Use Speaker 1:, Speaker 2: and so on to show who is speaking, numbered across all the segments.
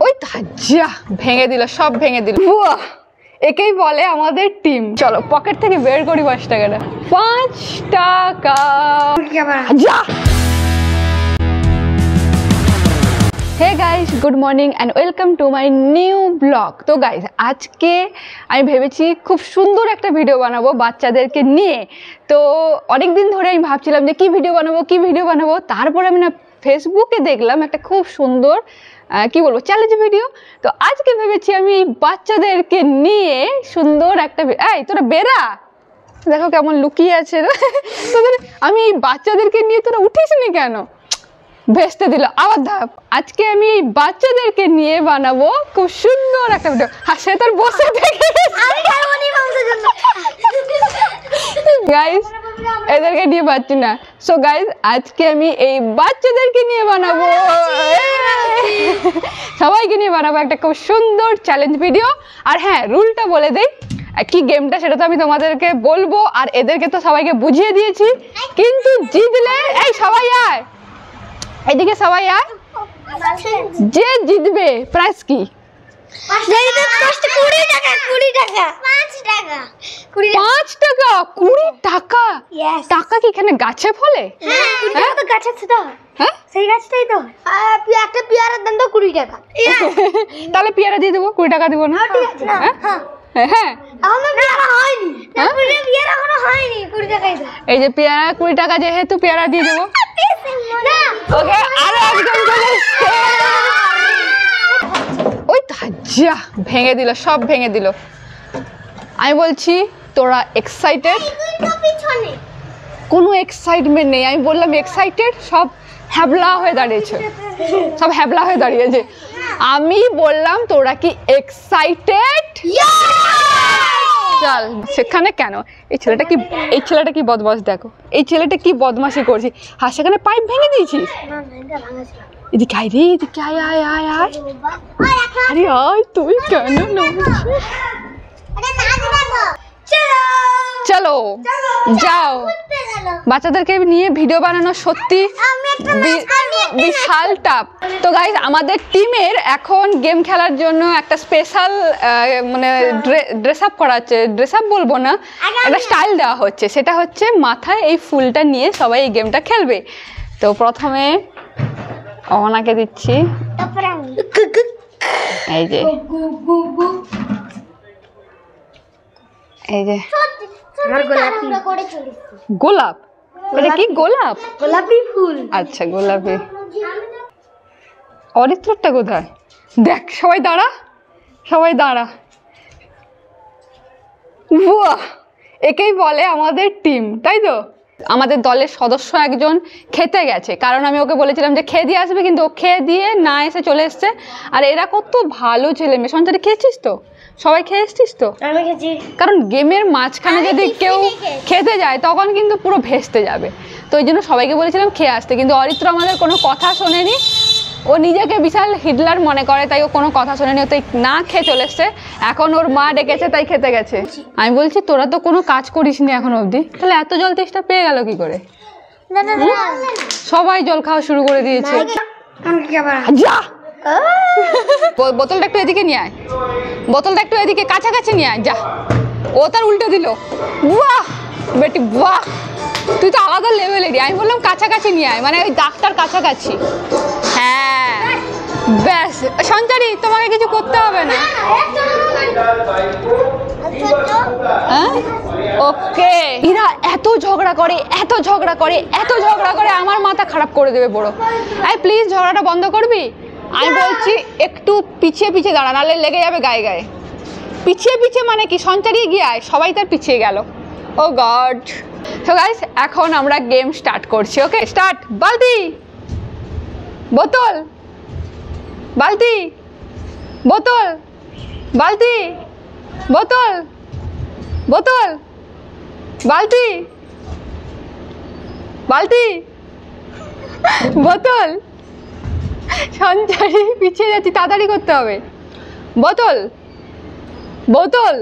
Speaker 1: ওই যা ভেঙে দিল, সব ভেঙে দিল। একেই বলে আমাদের টিম। চলো পকেট থেকে বের করি 5 টাকাটা। 5 টাকা যা। Hey guys, good morning and welcome to my new blog. তো গাইস, আজকে আমি ভেবেছি খুব সুন্দর একটা ভিডিও বানাবো বাচ্চাদেরকে নিয়ে। তো অনেক দিন ধরে আমি ভাবছিলাম যে কী ভিডিও বানাবো। তারপর আমি না ফেসবুকে দেখলাম একটা খুব সুন্দর কি বলবো চ্যালেঞ্জ ভিডিও। তো আজকে ভেবেছি আমি বাচ্চাদেরকে নিয়ে সুন্দর একটা এই তোরা বেরা, দেখো কেমন লুকিয়ে আছে তোদের। আমি বাচ্চাদেরকে নিয়ে তোরা উঠিস নি কেন? ভেস্তে দিল আবার ধাপ। আজকে আমি বাচ্চাদেরকে নিয়ে বানাবো খুব সুন্দর একটা ভিডিও। হ্যাঁ, সে তার বসে থেকে গাইস এদেরকে নিয়ে পাচ্ছি না। সো গাইস, আজকে আমি এই বাচ্চাদেরকে নিয়ে বানাবো, সবাইকে নিয়ে বানাবো একটা খুব সুন্দর চ্যালেঞ্জ ভিডিও। আর হ্যাঁ, রুলটা বলে দেই কি গেমটা, সেটা তো আমি তোমাদেরকে বলবো, আর এদেরকে তো সবাইকে বুঝিয়ে দিয়েছি। কিন্তু জিতলে, এই সবাই আয় এদিকে, সবাই আয়, যে জিতবে প্রাইস কি? 20 টাকা। টাকা কি এখানে গাছে ফলে? তাহলে পেয়ারা দিয়ে দেবো, 20 টাকা দেবো না? হ্যাঁ, এই যে পেয়ারা 20 টাকা, যেহেতু পেয়ারা দিয়ে দেবো। ওকে, আরো একজন চলে এসছে। ওই যা ভেঙে দিল, সব ভেঙে দিল। আমি বলছি তোরা এক্সাইটেড? কোনো এক্সাইটমেন্ট নেই। আমি বললাম এক্সাইটেড, সব হ্যাবলা হয়ে দাঁড়িয়েছে, সব হ্যাবলা হয়ে দাঁড়িয়েছে। আমি বললাম তোরা কি এক্সাইটেড? চল সেখানে কেন? এই ছেলেটা কি বদমাশ, দেখো এই ছেলেটা কি বদমাশি করছি। হ্যাঁ, সেখানে পাইপ ভেঙে দিয়েছিস। এদিকে আয় রে, এদিকে আয় আয় আয় আয়। আরে আয়, তুই কেন নামছিস? চলো যাও। বাচ্চাদেরকে নিয়ে ভিডিও বানানো সত্যি বিশাল টাফ। তো গাইস, আমাদের টিমের এখন গেম খেলার জন্য একটা স্পেশাল মানে ড্রেস আপ করা হচ্ছে। ড্রেস আপ বলবো না, একটা স্টাইল দেওয়া হচ্ছে। সেটা হচ্ছে মাথায় এই ফুলটা নিয়ে সবাই এই গেমটা খেলবে। তো প্রথমে অনাকে দিচ্ছি, এই যে গোলাপ। এটা কি গোলাপ? গোলাপি ফুল। আচ্ছা, গোলাপি। অরিত্রটা কোথায়? দেখ, সবাই দাঁড়া, সবাই দাঁড়া। বাহ, একেই বলে আমাদের টিম, তাই তো? আমাদের দলের সদস্য একজন খেতে গেছে, কারণ আমি ওকে বলেছিলাম যে খেয়ে দিয়ে আসবে, কিন্তু ও খেয়ে দিয়ে না এসে চলে এসছে। আর এরা কত ভালো ছেলে মেয়ে। সঞ্চারি খেয়েছিস তো? সবাই খেয়ে এসছিস তো? আমি খেয়েছি। কারণ গেমের মাঝখানে যদি কেউ খেতে যায় তখন কিন্তু পুরো ভেস্তে যাবে। তো ওই জন্য সবাইকে বলেছিলাম খেয়ে আসতে, কিন্তু অরিত্র আমাদের কোনো কথা শোনেনি। ও নিজেকে বিশাল হিটলার মনে করে, তাই ও কোনো কথা শোনেনি, ও তাই না খেয়ে চলে এসছে। এখন ওর মা ডেকেছে তাই খেতে গেছে। আমি বলছি তোরা তো কোনো কাজ করিস নি এখন অবধি, তাহলে এত জল তেষ্টা পেয়ে গেল কি করে? সবাই জল খাওয়া শুরু করে দিয়েছে। যা, বোতলটা একটু এদিকে নিয়ে আয়, বোতলটা একটু এদিকে কাছাকাছি নিয়ে আয়। যা, ও তার উল্টে দিল। বাহ বেটি বাহ, তুই তো আলাদা লেভেলেরই। আমি বললাম কাছাকাছি নিয়ে আয়, মানে ওই দাগটার কাছাকাছি। হ্যাঁ ব্যাস, সঞ্চারি তোমাকে কিছু করতে হবে না। ওকে, এরা এত ঝগড়া করে আমার মাথা খারাপ করে দেবে বড়। আই প্লিজ, ঝগড়াটা বন্ধ করবি? আমি বলছি একটু পিছিয়ে পিছিয়ে দাঁড়া, নাহলে লেগে যাবে গায়ে গায়ে। পিছিয়ে পিছিয়ে মানে কি? সঞ্চারি গিয়ে আয়, সবাই তার পিছিয়ে গেল। ও গড। তো গাইস, এখন আমরা গেম স্টার্ট করছি। ওকে, স্টার্ট। বালতি, বোতল, বালতি, বোতল, বালতি, বোতল, বোতল, বালতি, বালতি, বোতল। সঞ্চারি পিছিয়ে যাচ্ছি, তাড়াতাড়ি করতে হবে। বোতল, বোতল,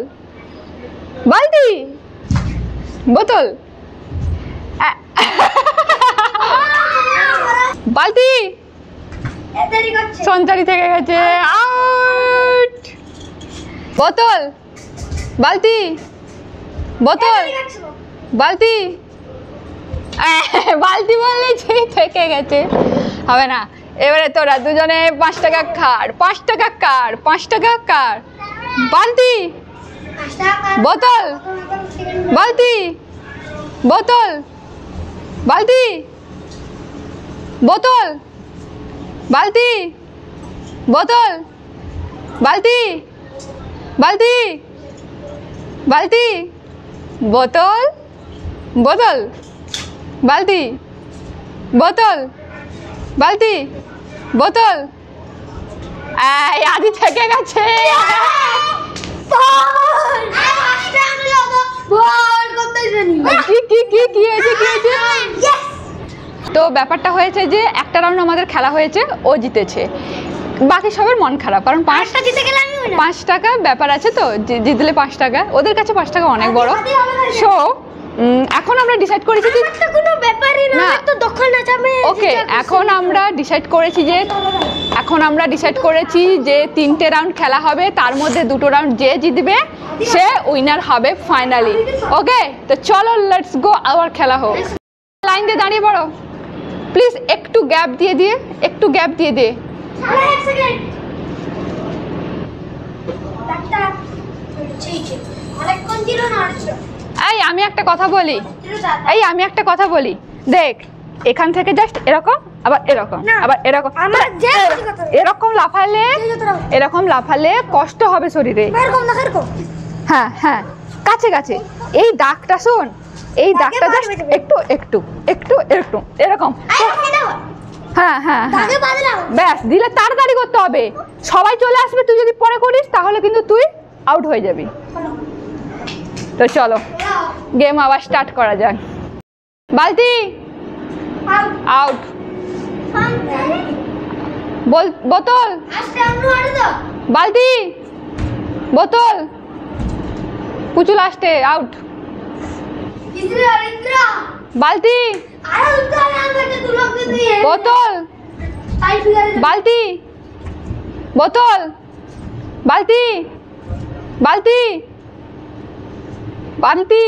Speaker 1: বালতি, বোতল, বালতি, সঞ্চারি থেকে গেছে, আউট। বোতল, বালতি, বোতল, বালতি, বালতি বললে থেকে গেছে, হবে না। এবারে তোরা দুজনে 5 টাকা কার, 5 টাকা কার, 5 টাকা কার। বালতি, বোতল, বালতি, বোতল, বালতি, বোতল, বালতি, বোতল, বালতি, বালতি, বালতি, বোতল, বোতল, বালতি, বোতল, বালতি, বোতল। আদি থেকে গেছে। তো ব্যাপারটা হয়েছে যে একটা রাউন্ড আমাদের খেলা হয়েছে, ও জিতেছে, বাকি সবার মন খারাপ, কারণ 5 টাকা ব্যাপার আছে, তো জিতলে 5 টাকা, ওদের কাছে 5 টাকা অনেক বড়। সো এখন আমরা ডিসাইড করেছি যে ওকে, এখন আমরা ডিসাইড করেছি যে 3টে রাউন্ড খেলা হবে, তার মধ্যে 2টো রাউন্ড যে জিতবে সে উইনার হবে ফাইনালি। ওকে, তো চলো লেটস গো, আবার খেলা হোক। লাইন দিয়ে দাঁড়িয়ে পড়ো প্লিজ, একটু গ্যাপ দিয়ে দিয়ে। আমি একটা কথা বলি, দেখ এখান থেকে জাস্ট এরকম, আবার এরকম, আবার এরকম লাফালে কষ্ট হবে শরীরে। হ্যাঁ হ্যাঁ, কাছে কাছে, এই দাগটা শোন, এই দাগটা জাস্ট একটু এরকম। হ্যাঁ হ্যাঁ হ্যাঁ, ব্যাস, দিলে তাড়াতাড়ি করতে হবে, সবাই চলে আসবে, তুই যদি পরে করিস তাহলে কিন্তু তুই আউট হয়ে যাবি। তো চলো গেম আবার স্টার্ট করা যাক। বালতি, আউট। বোতল, বালতি, বোতল, পুচু লাস্টে, আউট। বালতি, বোতল, বালতি, বোতল, বালতি, বালতি, বালতি,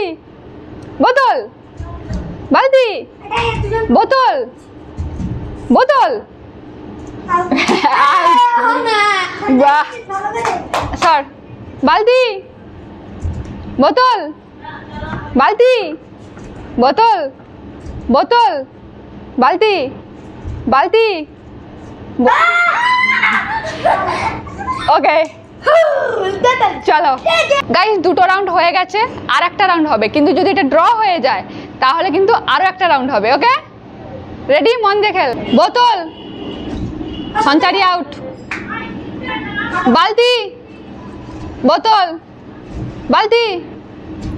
Speaker 1: বোতল, বালতি, বোতল, বোতল। বাহ, সর। বালতি, বোতল, বালতি, বোতল, বোতল, বালতি, বালতি। ওকে চলো গাইস, 2টো রাউন্ড হয়ে গেছে, আর একটা রাউন্ড হবে, কিন্তু যদি এটা ড্র হয়ে যায় তাহলে কিন্তু আরো একটা রাউন্ড হবে। ওকে, রেডি? মন দিয়ে খেল। বোতল, সঞ্চারি আউট। বালতি, বোতল, বালতি,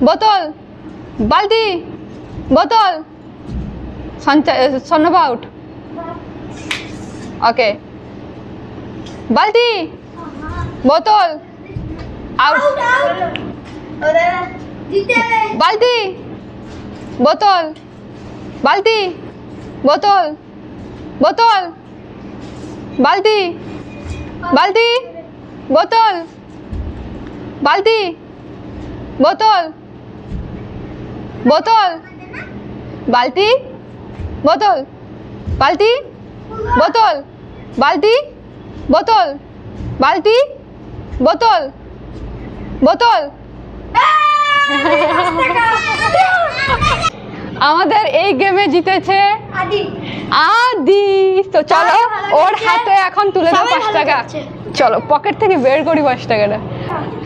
Speaker 1: বোতল, বালতি, বোতল, সন্নব আউট। ওকে, বালতি, বোতল, আউট। বালতি, বোতল, বালতি, বোতল, বোতল, বালতি, বালতি, বোতল, বালতি, বোতল, বোতল, বালতি, বোতল, বালতি, বোতল, বালতি, বোতল, বালতি, বোতল, বোতল। আমাদের এই গেমে জিতেছে আদি। তো চলো ওর হাতে এখন তুলে দাও 5 টাকা। চলো পকেট থেকে বের করি 5 টাকাটা।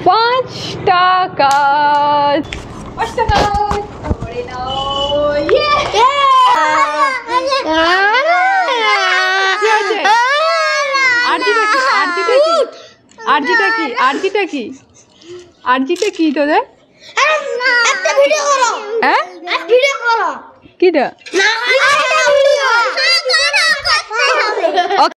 Speaker 1: 5 টাকা, 5 টাকা। আরজিটা কি তোদের? একটা ভিডিও করো। হ্যাঁ ভিডিও করো। কিটা?